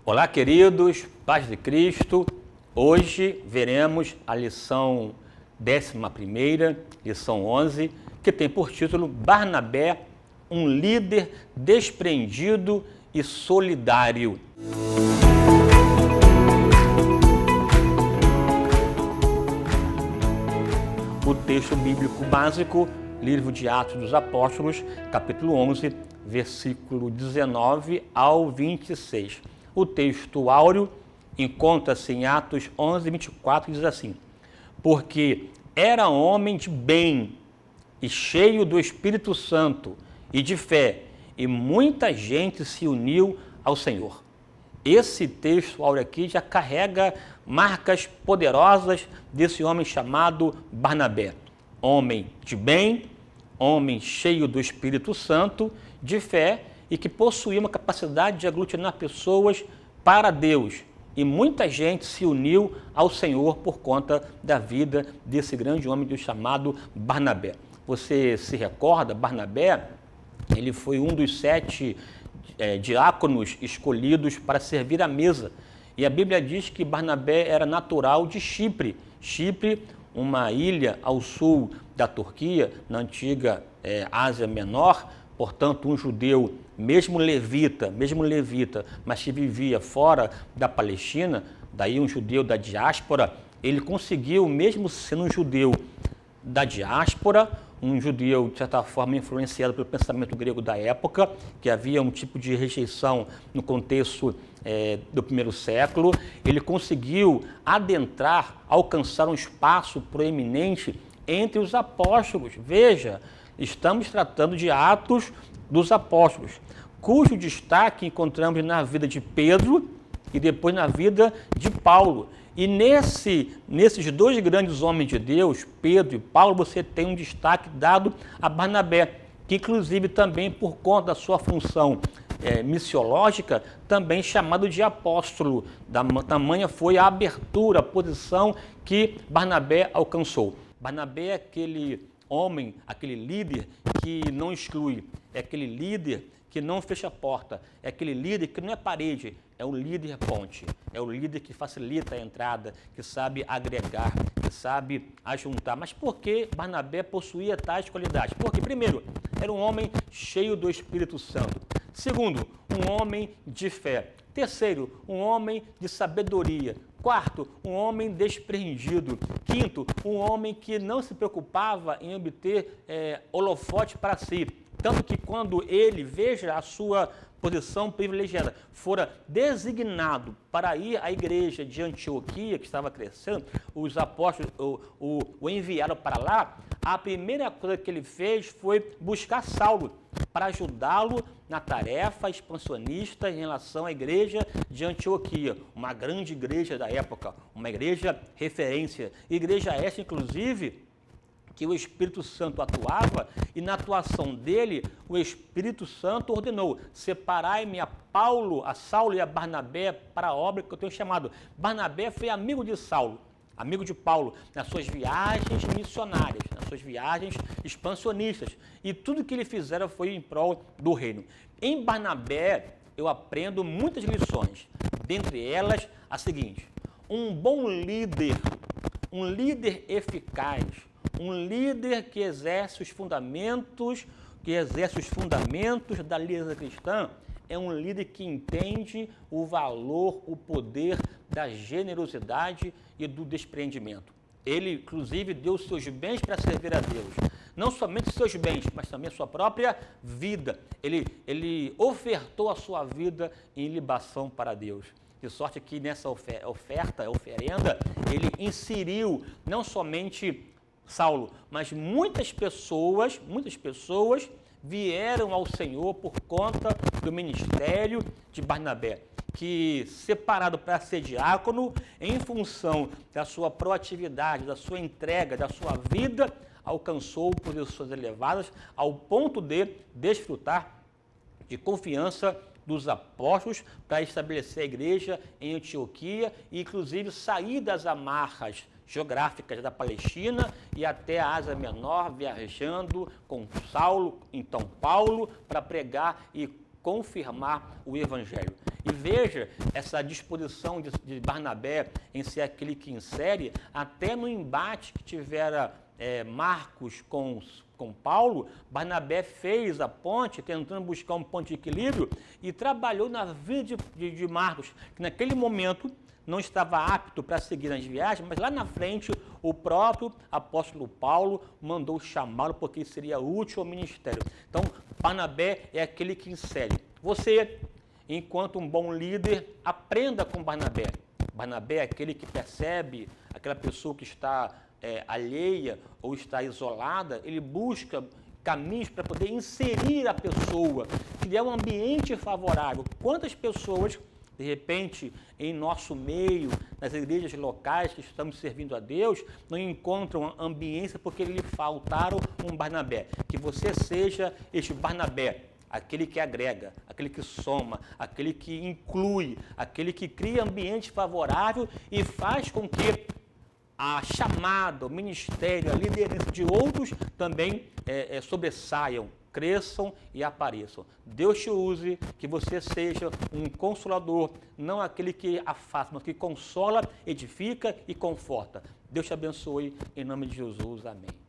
Olá, queridos, paz de Cristo. Hoje veremos a lição 11ª, lição 11, que tem por título Barnabé, um líder desprendido e solidário. O texto bíblico básico, livro de Atos dos Apóstolos, capítulo 11, versículo 19 ao 26. O texto áureo encontra-se em Atos 11, 24, diz assim: porque era homem de bem e cheio do Espírito Santo e de fé, e muita gente se uniu ao Senhor. Esse texto áureo aqui já carrega marcas poderosas desse homem chamado Barnabé. Homem de bem, homem cheio do Espírito Santo, de fé, e que possuía uma capacidade de aglutinar pessoas para Deus. E muita gente se uniu ao Senhor por conta da vida desse grande homem chamado Barnabé. Você se recorda, Barnabé, ele foi um dos 7 diáconos escolhidos para servir à mesa. E a Bíblia diz que Barnabé era natural de Chipre. Chipre, uma ilha ao sul da Turquia, na antiga Ásia Menor, portanto um judeu, mesmo levita, mas que vivia fora da Palestina, daí um judeu da diáspora, ele conseguiu, mesmo sendo um judeu da diáspora, um judeu, de certa forma, influenciado pelo pensamento grego da época, que havia um tipo de rejeição no contexto do primeiro século, ele conseguiu adentrar, alcançar um espaço proeminente entre os apóstolos. Veja, estamos tratando de Atos dos Apóstolos, cujo destaque encontramos na vida de Pedro e depois na vida de Paulo. E nesses dois grandes homens de Deus, Pedro e Paulo, você tem um destaque dado a Barnabé, que inclusive também por conta da sua função missiológica, também chamado de apóstolo. Tamanha foi a abertura, a posição que Barnabé alcançou. Barnabé é aquele homem, aquele líder que não exclui, é aquele líder que não fecha a porta, é aquele líder que não é parede, é um líder ponte, é o líder que facilita a entrada, que sabe agregar, que sabe ajuntar. Mas por que Barnabé possuía tais qualidades? Porque, primeiro, era um homem cheio do Espírito Santo. Segundo, um homem de fé. Terceiro, um homem de sabedoria. Quarto, um homem desprendido. Quinto, um homem que não se preocupava em obter holofote para si. Tanto que quando ele, veja a sua posição privilegiada, fora designado para ir à igreja de Antioquia, que estava crescendo, os apóstolos o enviaram para lá, a primeira coisa que ele fez foi buscar Saulo para ajudá-lo na tarefa expansionista em relação à igreja de Antioquia, uma grande igreja da época, uma igreja referência, igreja essa, inclusive, que o Espírito Santo atuava, e na atuação dele, o Espírito Santo ordenou: separai-me a Saulo e a Barnabé para a obra que eu tenho chamado. Barnabé foi amigo de Saulo, amigo de Paulo, nas suas viagens missionárias, nas suas viagens expansionistas, e tudo que ele fizera foi em prol do reino. Em Barnabé, eu aprendo muitas lições, dentre elas a seguinte: um bom líder, um líder eficaz, um líder que exerce os fundamentos da liderança cristã, é um líder que entende o valor, o poder da generosidade e do desprendimento. Ele, inclusive, deu seus bens para servir a Deus. Não somente seus bens, mas também a sua própria vida. Ele ofertou a sua vida em libação para Deus. De sorte que nessa oferenda, ele inseriu não somente Saulo, mas muitas pessoas vieram ao Senhor por conta do ministério de Barnabé, que, separado para ser diácono, em função da sua proatividade, da sua entrega, da sua vida, alcançou posições elevadas ao ponto de desfrutar de confiança dos apóstolos para estabelecer a igreja em Antioquia e, inclusive, sair das amarras geográficas da Palestina e até a Ásia Menor, viajando com Saulo, então Paulo, para pregar e confirmar o Evangelho. E veja essa disposição de Barnabé em ser aquele que insere, até no embate que tivera Marcos com Paulo, Barnabé fez a ponte, tentando buscar um ponto de equilíbrio, e trabalhou na vida de Marcos, que naquele momento não estava apto para seguir nas viagens, mas lá na frente o próprio apóstolo Paulo mandou chamá-lo porque seria útil ao ministério. Então, Barnabé é aquele que insere. Você, enquanto um bom líder, aprenda com Barnabé. Barnabé é aquele que percebe aquela pessoa que está alheia ou está isolada, ele busca caminhos para poder inserir a pessoa, criar um ambiente favorável. Quantas pessoas, de repente, em nosso meio, nas igrejas locais que estamos servindo a Deus, não encontram ambiência porque lhe faltaram um Barnabé. Que você seja este Barnabé, aquele que agrega, aquele que soma, aquele que inclui, aquele que cria ambiente favorável e faz com que a chamada, o ministério, a liderança de outros também sobressaiam, cresçam e apareçam. Deus te use, que você seja um consolador, não aquele que afasta, mas que consola, edifica e conforta. Deus te abençoe, em nome de Jesus. Amém.